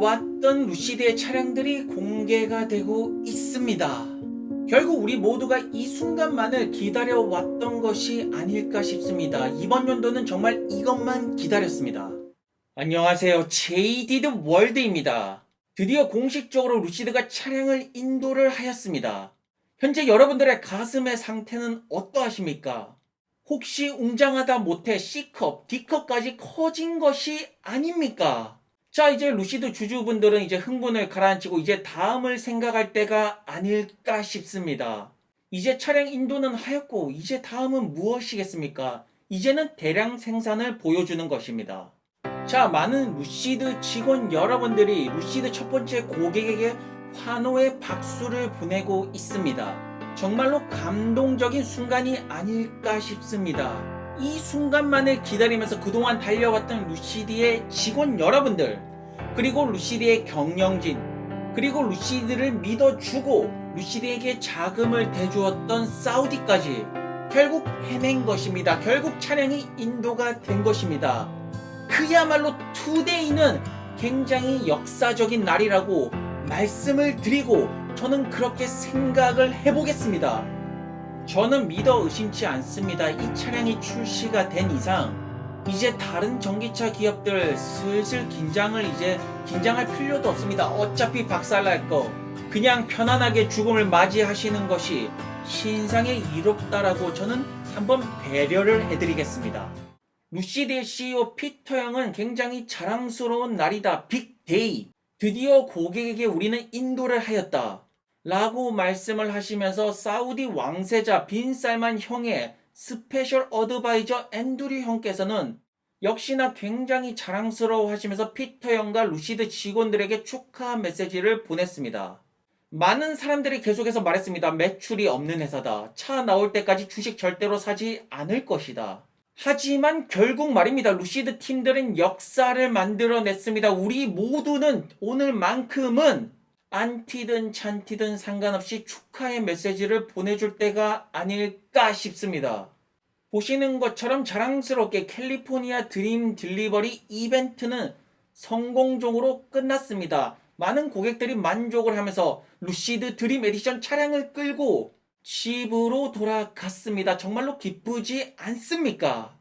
기다려왔던 루시드의 차량들이 공개가 되고 있습니다. 결국 우리 모두가 이 순간만을 기다려왔던 것이 아닐까 싶습니다. 이번 연도는 정말 이것만 기다렸습니다. 안녕하세요. JD드 월드입니다. 드디어 공식적으로 루시드가 차량을 인도를 하였습니다. 현재 여러분들의 가슴의 상태는 어떠하십니까? 혹시 웅장하다 못해 C컵, D컵까지 커진 것이 아닙니까? 자, 이제 루시드 주주분들은 이제 흥분을 가라앉히고 이제 다음을 생각할 때가 아닐까 싶습니다. 이제 차량 인도는 하였고 이제 다음은 무엇이겠습니까? 이제는 대량 생산을 보여주는 것입니다. 자, 많은 루시드 직원 여러분들이 루시드 첫 번째 고객에게 환호의 박수를 보내고 있습니다. 정말로 감동적인 순간이 아닐까 싶습니다. 이 순간만을 기다리면서 그동안 달려왔던 루시드의 직원 여러분들, 그리고 루시드의 경영진, 그리고 루시드를 믿어주고 루시드에게 자금을 대주었던 사우디까지 결국 해낸 것입니다. 결국 차량이 인도가 된 것입니다. 그야말로 투데이는 굉장히 역사적인 날이라고 말씀을 드리고 저는 그렇게 생각을 해보겠습니다. 저는 믿어 의심치 않습니다. 이 차량이 출시가 된 이상 이제 다른 전기차 기업들 슬슬 긴장할 필요도 없습니다. 어차피 박살날 거 그냥 편안하게 죽음을 맞이하시는 것이 신상에 이롭다라고 저는 한번 배려를 해드리겠습니다. 루시드의 CEO 피터 형은 굉장히 자랑스러운 날이다. 빅데이. 드디어 고객에게 우리는 인도를 하였다. 라고 말씀을 하시면서 사우디 왕세자 빈 살만 형의 스페셜 어드바이저 앤드류 형께서는 역시나 굉장히 자랑스러워 하시면서 피터 형과 루시드 직원들에게 축하 메시지를 보냈습니다. 많은 사람들이 계속해서 말했습니다. 매출이 없는 회사다. 차 나올 때까지 주식 절대로 사지 않을 것이다. 하지만 결국 말입니다. 루시드 팀들은 역사를 만들어냈습니다. 우리 모두는 오늘만큼은 안티든 찬티든 상관없이 축하의 메시지를 보내줄 때가 아닐까 싶습니다. 보시는 것처럼 자랑스럽게 캘리포니아 드림 딜리버리 이벤트는 성공적으로 끝났습니다. 많은 고객들이 만족을 하면서 루시드 드림 에디션 차량을 끌고 집으로 돌아갔습니다. 정말로 기쁘지 않습니까?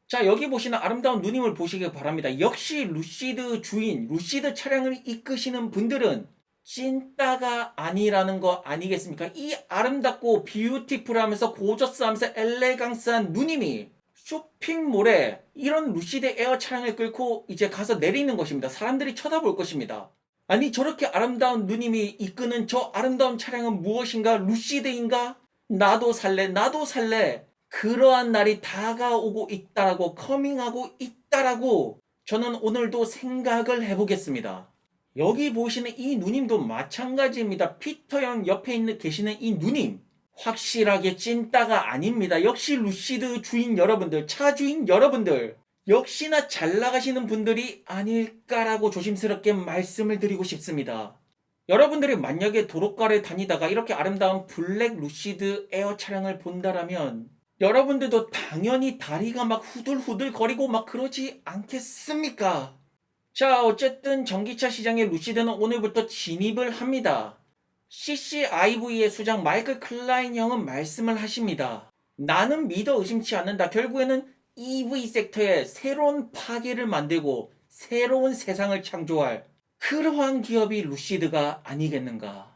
자, 여기 보시는 아름다운 누님을 보시기 바랍니다. 역시 루시드 주인, 루시드 차량을 이끄시는 분들은 찐따가 아니라는 거 아니겠습니까? 이 아름답고 뷰티풀하면서 고저스하면서 엘레강스한 누님이 쇼핑몰에 이런 루시드 에어 차량을 끌고 이제 가서 내리는 것입니다. 사람들이 쳐다볼 것입니다. 아니, 저렇게 아름다운 누님이 이끄는 저 아름다운 차량은 무엇인가? 루시드인가? 나도 살래, 나도 살래. 그러한 날이 다가오고 있다라고, 커밍하고 있다라고 저는 오늘도 생각을 해보겠습니다. 여기 보시는 이 누님도 마찬가지입니다. 피터 형 옆에 계시는 이 누님 확실하게 찐따가 아닙니다. 역시 루시드 주인 여러분들, 차 주인 여러분들, 역시나 잘 나가시는 분들이 아닐까라고 조심스럽게 말씀을 드리고 싶습니다. 여러분들이 만약에 도로가를 다니다가 이렇게 아름다운 블랙 루시드 에어 차량을 본다라면 여러분들도 당연히 다리가 막 후들후들 거리고 막 그러지 않겠습니까? 자, 어쨌든 전기차 시장에 루시드는 오늘부터 진입을 합니다. CCIV의 수장 마이클 클라인 형은 말씀을 하십니다. 나는 믿어 의심치 않는다. 결국에는 EV 섹터에 새로운 파괴를 만들고 새로운 세상을 창조할 그러한 기업이 루시드가 아니겠는가.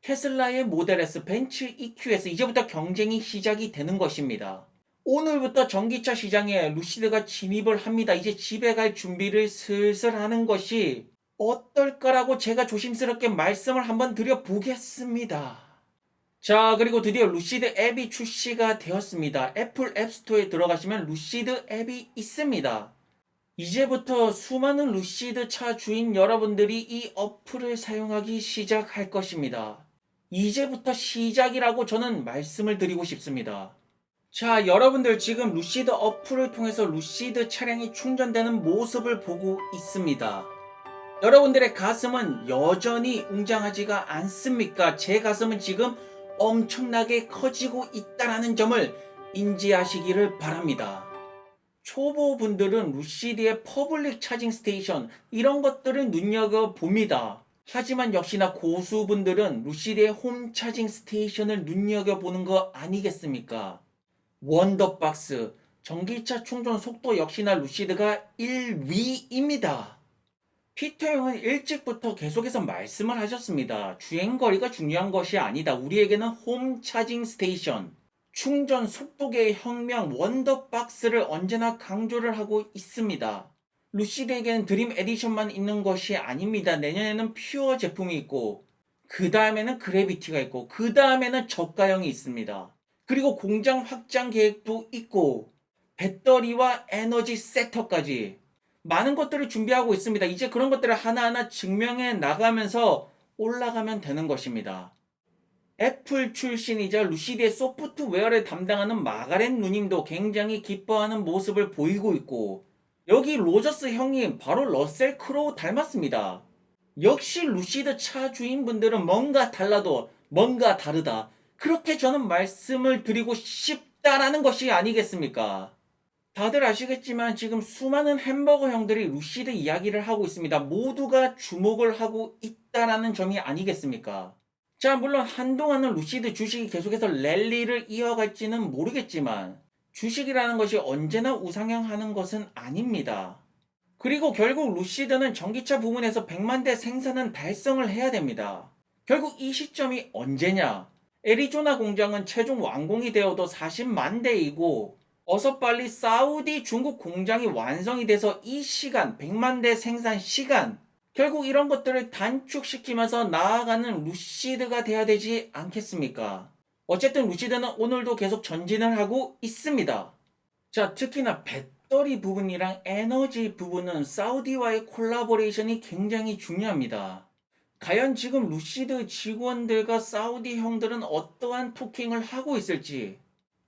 테슬라의 모델 S, 벤츠 EQS 이제부터 경쟁이 시작이 되는 것입니다. 오늘부터 전기차 시장에 루시드가 진입을 합니다. 이제 집에 갈 준비를 슬슬 하는 것이 어떨까라고 제가 조심스럽게 말씀을 한번 드려보겠습니다. 자, 그리고 드디어 루시드 앱이 출시가 되었습니다. 애플 앱스토어에 들어가시면 루시드 앱이 있습니다. 이제부터 수많은 루시드 차 주인 여러분들이 이 어플을 사용하기 시작할 것입니다. 이제부터 시작이라고 저는 말씀을 드리고 싶습니다. 자, 여러분들 지금 루시드 어플을 통해서 루시드 차량이 충전되는 모습을 보고 있습니다. 여러분들의 가슴은 여전히 웅장하지가 않습니까? 제 가슴은 지금 엄청나게 커지고 있다는 점을 인지하시기를 바랍니다. 초보분들은 루시드의 퍼블릭 차징 스테이션 이런 것들을 눈여겨봅니다. 하지만 역시나 고수분들은 루시드의 홈 차징 스테이션을 눈여겨보는 거 아니겠습니까? 원더박스, 전기차 충전 속도 역시나 루시드가 1위입니다. 피터 형은 일찍부터 계속해서 말씀을 하셨습니다. 주행거리가 중요한 것이 아니다. 우리에게는 홈 차징 스테이션, 충전 속도계의 혁명 원더박스를 언제나 강조를 하고 있습니다. 루시드에게는 드림 에디션만 있는 것이 아닙니다. 내년에는 퓨어 제품이 있고, 그 다음에는 그래비티가 있고, 그 다음에는 저가형이 있습니다. 그리고 공장 확장 계획도 있고, 배터리와 에너지 섹터까지 많은 것들을 준비하고 있습니다. 이제 그런 것들을 하나하나 증명해 나가면서 올라가면 되는 것입니다. 애플 출신이자 루시드의 소프트웨어를 담당하는 마가렛 누님도 굉장히 기뻐하는 모습을 보이고 있고, 여기 로저스 형님 바로 러셀 크로우 닮았습니다. 역시 루시드 차 주인분들은 뭔가 달라도 뭔가 다르다. 그렇게 저는 말씀을 드리고 싶다라는 것이 아니겠습니까? 다들 아시겠지만 지금 수많은 햄버거 형들이 루시드 이야기를 하고 있습니다. 모두가 주목을 하고 있다라는 점이 아니겠습니까? 자, 물론 한동안은 루시드 주식이 계속해서 랠리를 이어갈지는 모르겠지만 주식이라는 것이 언제나 우상향하는 것은 아닙니다. 그리고 결국 루시드는 전기차 부문에서 100만 대 생산은 달성을 해야 됩니다. 결국 이 시점이 언제냐? 애리조나 공장은 최종 완공이 되어도 40만 대이고 어서 빨리 사우디 중국 공장이 완성이 돼서 이 시간 100만 대 생산 시간 결국 이런 것들을 단축시키면서 나아가는 루시드가 돼야 되지 않겠습니까? 어쨌든 루시드는 오늘도 계속 전진을 하고 있습니다. 자, 특히나 배터리 부분이랑 에너지 부분은 사우디와의 콜라보레이션이 굉장히 중요합니다. 과연 지금 루시드 직원들과 사우디 형들은 어떠한 토킹을 하고 있을지,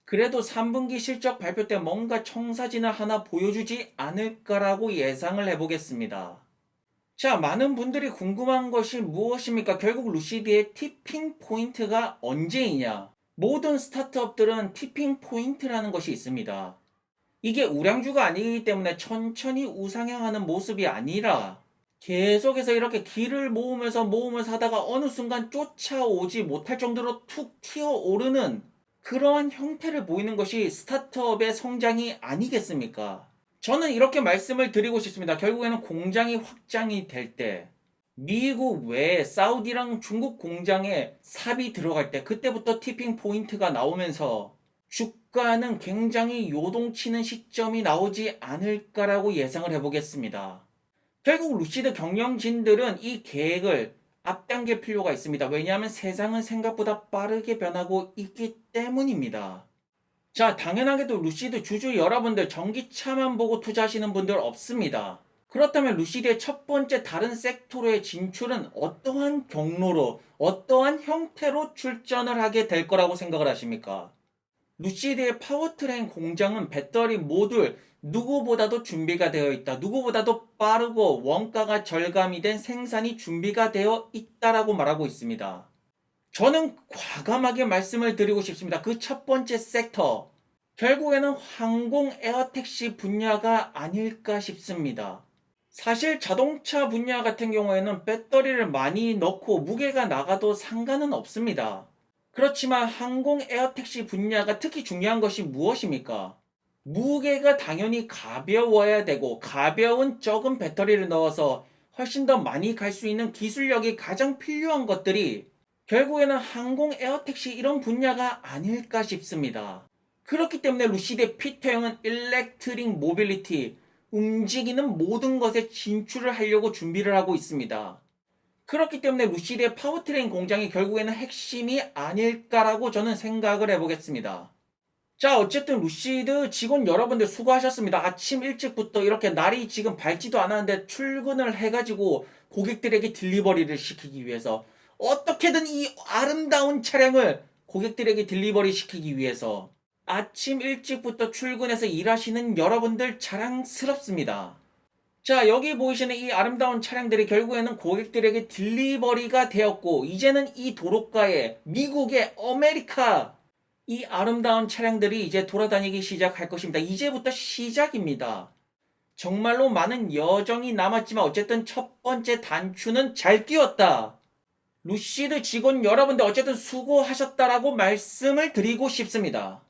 그래도 3분기 실적 발표 때 뭔가 청사진을 하나 보여주지 않을까라고 예상을 해보겠습니다. 자, 많은 분들이 궁금한 것이 무엇입니까? 결국 루시드의 티핑 포인트가 언제이냐? 모든 스타트업들은 티핑 포인트라는 것이 있습니다. 이게 우량주가 아니기 때문에 천천히 우상향하는 모습이 아니라 계속해서 이렇게 길을 모으면서 하다가 어느 순간 쫓아오지 못할 정도로 툭 튀어오르는 그러한 형태를 보이는 것이 스타트업의 성장이 아니겠습니까? 저는 이렇게 말씀을 드리고 싶습니다. 결국에는 공장이 확장이 될 때, 미국 외에 사우디랑 중국 공장에 삽이 들어갈 때, 그때부터 티핑 포인트가 나오면서 주가는 굉장히 요동치는 시점이 나오지 않을까라고 예상을 해보겠습니다. 결국 루시드 경영진들은 이 계획을 앞당길 필요가 있습니다. 왜냐하면 세상은 생각보다 빠르게 변하고 있기 때문입니다. 자, 당연하게도 루시드 주주 여러분들 전기차만 보고 투자하시는 분들 없습니다. 그렇다면 루시드의 첫 번째 다른 섹터로의 진출은 어떠한 경로로, 어떠한 형태로 출전을 하게 될 거라고 생각을 하십니까? 루시드의 파워트레인 공장은 배터리 모듈 누구보다도 준비가 되어 있다. 누구보다도 빠르고 원가가 절감이 된 생산이 준비가 되어 있다라고 말하고 있습니다. 저는 과감하게 말씀을 드리고 싶습니다. 그 첫 번째 섹터, 결국에는 항공 에어택시 분야가 아닐까 싶습니다. 사실 자동차 분야 같은 경우에는 배터리를 많이 넣고 무게가 나가도 상관은 없습니다. 그렇지만 항공 에어택시 분야가 특히 중요한 것이 무엇입니까? 무게가 당연히 가벼워야 되고 가벼운 적은 배터리를 넣어서 훨씬 더 많이 갈 수 있는 기술력이 가장 필요한 것들이 결국에는 항공 에어택시 이런 분야가 아닐까 싶습니다. 그렇기 때문에 루시드의 피터 형은 일렉트릭 모빌리티, 움직이는 모든 것에 진출을 하려고 준비를 하고 있습니다. 그렇기 때문에 루시드의 파워트레인 공장이 결국에는 핵심이 아닐까라고 저는 생각을 해보겠습니다. 자, 어쨌든 루시드 직원 여러분들 수고하셨습니다. 아침 일찍부터 이렇게 날이 지금 밝지도 않았는데 출근을 해가지고 고객들에게 딜리버리를 시키기 위해서 어떻게든 이 아름다운 차량을 고객들에게 딜리버리 시키기 위해서 아침 일찍부터 출근해서 일하시는 여러분들 자랑스럽습니다. 자, 여기 보이시는 이 아름다운 차량들이 결국에는 고객들에게 딜리버리가 되었고, 이제는 이 도로가에 미국의 아메리카 이 아름다운 차량들이 이제 돌아다니기 시작할 것입니다. 이제부터 시작입니다. 정말로 많은 여정이 남았지만 어쨌든 첫 번째 단추는 잘 끼웠다. 루시드 직원 여러분들 어쨌든 수고하셨다라고 말씀을 드리고 싶습니다.